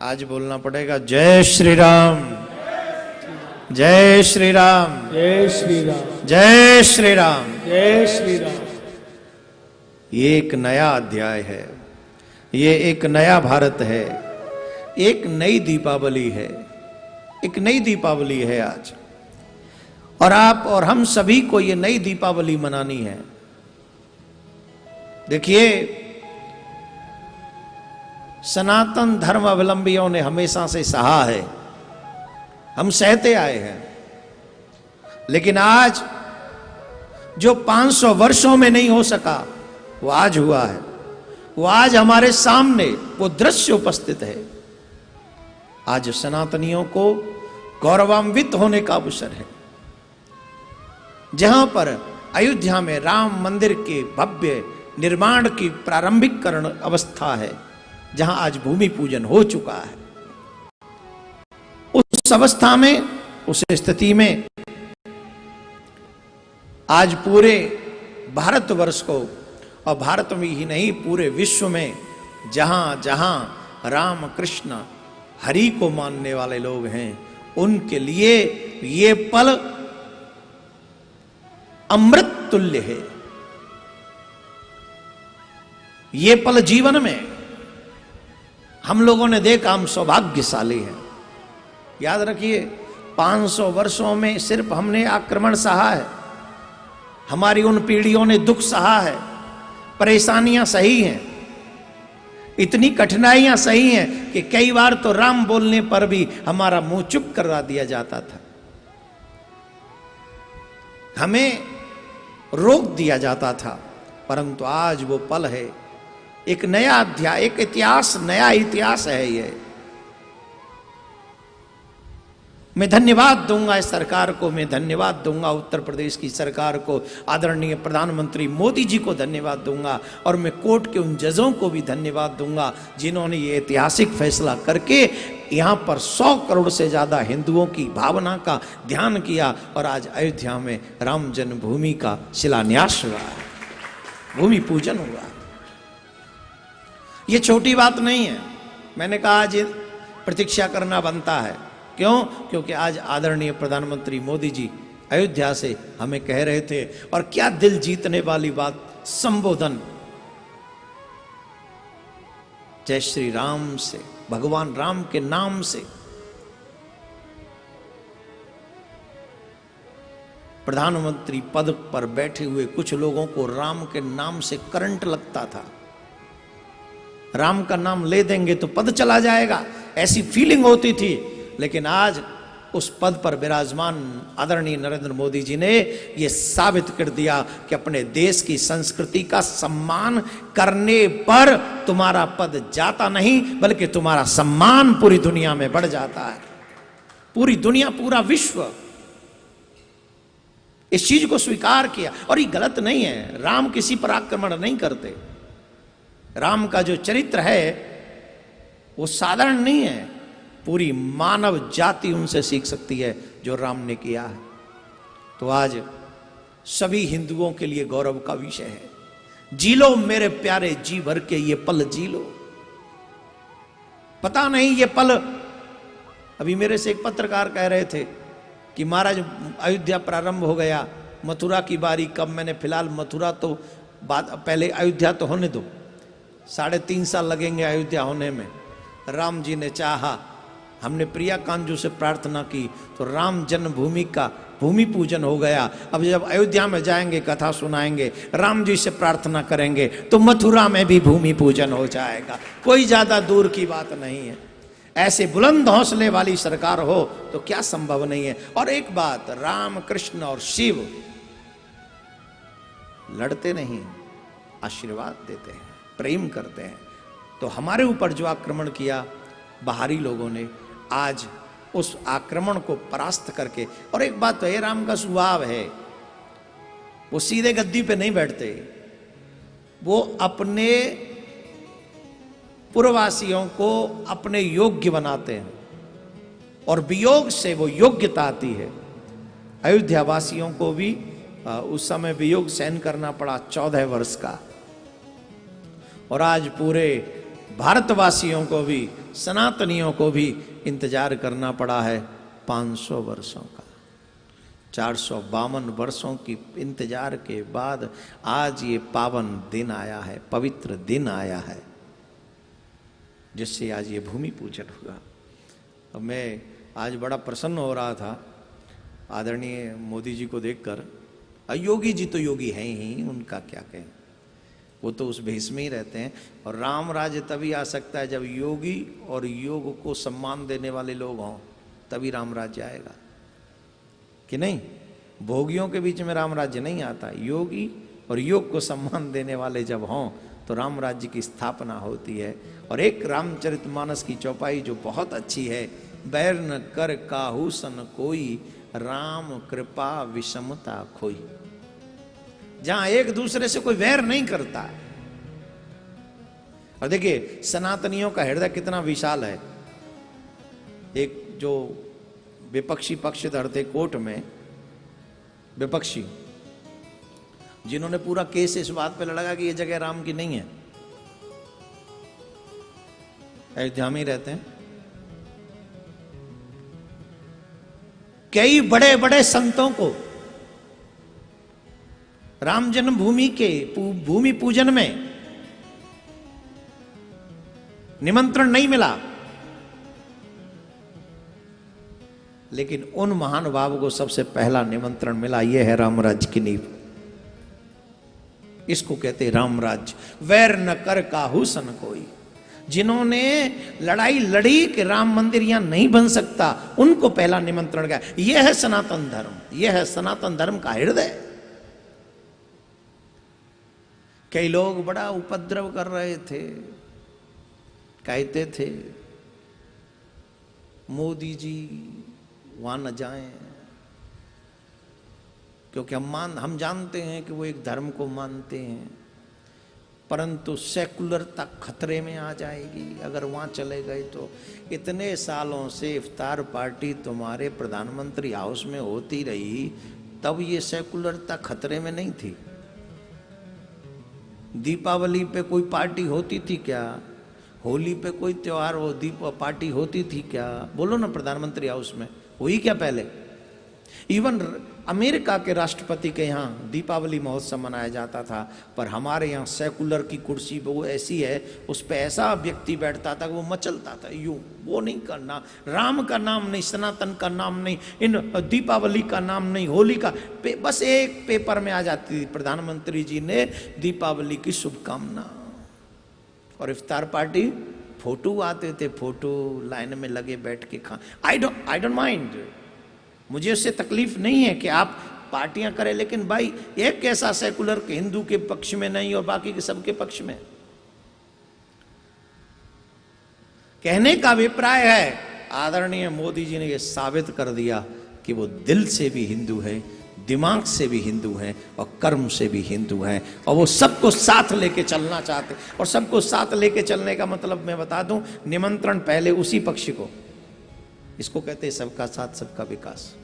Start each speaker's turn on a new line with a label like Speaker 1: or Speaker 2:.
Speaker 1: आज बोलना पड़ेगा जय श्री राम, जय श्री राम,
Speaker 2: जय श्री राम,
Speaker 1: जय श्री राम,
Speaker 2: जय श्री राम।
Speaker 1: ये एक नया अध्याय है, ये एक नया भारत है, एक नई दीपावली है, एक नई दीपावली है आज। और आप और हम सभी को ये नई दीपावली मनानी है। देखिए, सनातन धर्म अवलंबियों ने हमेशा से सहा है, हम सहते आए हैं, लेकिन आज जो 500 वर्षों में नहीं हो सका वो आज हुआ है। वो आज हमारे सामने वो दृश्य उपस्थित है। आज सनातनियों को गौरवान्वित होने का अवसर है, जहां पर अयोध्या में राम मंदिर के भव्य निर्माण की प्रारंभिक अवस्था है, जहां आज भूमि पूजन हो चुका है। उस अवस्था में, उस स्थिति में आज पूरे भारतवर्ष को, और भारत में ही नहीं पूरे विश्व में जहां जहां राम कृष्ण हरि को मानने वाले लोग हैं, उनके लिए ये पल अमृत तुल्य है। ये पल जीवन में हम लोगों ने देखा, हम सौभाग्यशाली हैं। याद रखिए, 500 वर्षों में सिर्फ हमने आक्रमण सहा है, हमारी उन पीढ़ियों ने दुख सहा है, परेशानियां सही हैं, इतनी कठिनाइयां सही हैं कि कई बार तो राम बोलने पर भी हमारा मुंह चुप करवा दिया जाता था, हमें रोक दिया जाता था। परंतु आज वो पल है, एक नया अध्याय, एक इतिहास, नया इतिहास है ये। मैं धन्यवाद दूंगा इस सरकार को, मैं धन्यवाद दूंगा उत्तर प्रदेश की सरकार को, आदरणीय प्रधानमंत्री मोदी जी को धन्यवाद दूंगा, और मैं कोर्ट के उन जजों को भी धन्यवाद दूंगा जिन्होंने ये ऐतिहासिक फैसला करके यहाँ पर 100 करोड़ से ज्यादा हिंदुओं की भावना का ध्यान किया, और आज अयोध्या में राम जन्मभूमि का शिलान्यास हुआ है, भूमि पूजन हुआ। ये छोटी बात नहीं है। मैंने कहा आज प्रतीक्षा करना बनता है। क्यों? क्योंकि आज आदरणीय प्रधानमंत्री मोदी जी अयोध्या से हमें कह रहे थे, और क्या दिल जीतने वाली बात, संबोधन जय श्री राम से, भगवान राम के नाम से। प्रधानमंत्री पद पर बैठे हुए कुछ लोगों को राम के नाम से करंट लगता था। राम का नाम ले देंगे तो पद चला जाएगा, ऐसी फीलिंग होती थी। लेकिन आज उस पद पर विराजमान आदरणीय नरेंद्र मोदी जी ने यह साबित कर दिया कि अपने देश की संस्कृति का सम्मान करने पर तुम्हारा पद जाता नहीं, बल्कि तुम्हारा सम्मान पूरी दुनिया में बढ़ जाता है। पूरी दुनिया, पूरा विश्व इस चीज को स्वीकार किया। और ये गलत नहीं है, राम किसी पर आक्रमण नहीं करते। राम का जो चरित्र है वो साधारण नहीं है, पूरी मानव जाति उनसे सीख सकती है जो राम ने किया है। तो आज सभी हिंदुओं के लिए गौरव का विषय है। जी लो मेरे प्यारे, जी भर के ये पल जी लो। पता नहीं ये पल, अभी मेरे से एक पत्रकार कह रहे थे कि महाराज अयोध्या प्रारंभ हो गया, मथुरा की बारी कब। मैंने फिलहाल मथुरा तो बात, पहले अयोध्या तो होने दो, 3.5 साल लगेंगे अयोध्या होने में। राम जी ने चाहा, हमने प्रिया कांजू से प्रार्थना की, तो राम जन्मभूमि का भूमि पूजन हो गया। अब जब अयोध्या में जाएंगे, कथा सुनाएंगे, राम जी से प्रार्थना करेंगे, तो मथुरा में भी भूमि पूजन हो जाएगा। कोई ज्यादा दूर की बात नहीं है। ऐसे बुलंद हौसले वाली सरकार हो तो क्या संभव नहीं है। और एक बात, राम कृष्ण और शिव लड़ते नहीं, आशीर्वाद देते हैं, प्रेम करते हैं। तो हमारे ऊपर जो आक्रमण किया बाहरी लोगों ने, आज उस आक्रमण को परास्त करके, और एक बात तो ये राम का स्वभाव है, वो सीधे गद्दी पे नहीं बैठते, वो अपने पूर्ववासियों को अपने योग्य बनाते हैं, और वियोग से वो योग्यता आती है। अयोध्या वासियों को भी उस समय वियोग सहन करना पड़ा 14 वर्ष का, और आज पूरे भारतवासियों को भी, सनातनियों को भी इंतजार करना पड़ा है 500 वर्षों का। 452 वर्षों की इंतजार के बाद आज ये पावन दिन आया है, पवित्र दिन आया है, जिससे आज ये भूमि पूजन हुआ। अब मैं आज बड़ा प्रसन्न हो रहा था आदरणीय मोदी जी को देखकर। योगी जी तो योगी हैं ही, उनका क्या कहें, वो तो उस भेष में ही रहते हैं। और राम राज्य तभी आ सकता है जब योगी और योग को सम्मान देने वाले लोग हों, तभी राम राज्य आएगा, कि नहीं? भोगियों के बीच में राम राज्य नहीं आता। योगी और योग को सम्मान देने वाले जब हों तो राम राज्य की स्थापना होती है। और एक रामचरितमानस की चौपाई जो बहुत अच्छी है, बैर न कर काहू सन कोई, राम कृपा विषमता खोई। जहां एक दूसरे से कोई वैर नहीं करता। और देखिए सनातनियों का हृदय कितना विशाल है। एक जो विपक्षी पक्षधर थे कोर्ट में, विपक्षी, जिन्होंने पूरा केस इस बात पे लड़ा कि ये जगह राम की नहीं है, अयोध्या में ही रहते हैं। कई बड़े बड़े संतों को राम जन्मभूमि के भूमि पूजन में निमंत्रण नहीं मिला, लेकिन उन महानुभावों को सबसे पहला निमंत्रण मिला। यह है राम राज्य की नींव। इसको कहते हैं राम राज्य। वैर न कर काहू सन कोई। जिन्होंने लड़ाई लड़ी कि राम मंदिर यहां नहीं बन सकता, उनको पहला निमंत्रण गया। यह है सनातन धर्म, यह है सनातन धर्म का हृदय। कई लोग बड़ा उपद्रव कर रहे थे, कहते थे मोदी जी वहां न जाएं, क्योंकि हम जानते हैं कि वो एक धर्म को मानते हैं, परंतु सेकुलरता खतरे में आ जाएगी अगर वहां चले गए तो। इतने सालों से इफ्तार पार्टी तुम्हारे प्रधानमंत्री हाउस में होती रही, तब ये सेकुलरता खतरे में नहीं थी। दीपावली पे कोई पार्टी होती थी क्या? होली पे कोई त्योहार हो पार्टी होती थी क्या? बोलो ना, प्रधानमंत्री हाउस में हुई क्या पहले? इवन अमेरिका के राष्ट्रपति के यहाँ दीपावली महोत्सव मनाया जाता था, पर हमारे यहाँ सेकुलर की कुर्सी पे वो ऐसी है, उस पे ऐसा व्यक्ति बैठता था कि वो मचलता था यूं। वो नहीं करना, राम का नाम नहीं, सनातन का नाम नहीं, इन दीपावली का नाम नहीं, होली का बस एक पेपर में आ जाती थी, प्रधानमंत्री जी ने दीपावली की शुभकामना। और इफ्तार पार्टी, फोटो आते थे, फोटो लाइन में लगे बैठ के खा। आई डोंट माइंड, मुझे उससे तकलीफ नहीं है कि आप पार्टियां करें, लेकिन भाई एक कैसा सेकुलर के हिंदू के पक्ष में नहीं और बाकी के सबके पक्ष में। कहने का अभिप्राय है, आदरणीय मोदी जी ने यह साबित कर दिया कि वो दिल से भी हिंदू है, दिमाग से भी हिंदू हैं और कर्म से भी हिंदू हैं, और वो सबको साथ लेके चलना चाहते। और सबको साथ लेके चलने का मतलब मैं बता दूं, निमंत्रण पहले उसी पक्ष को। इसको कहते हैं सबका साथ सबका विकास।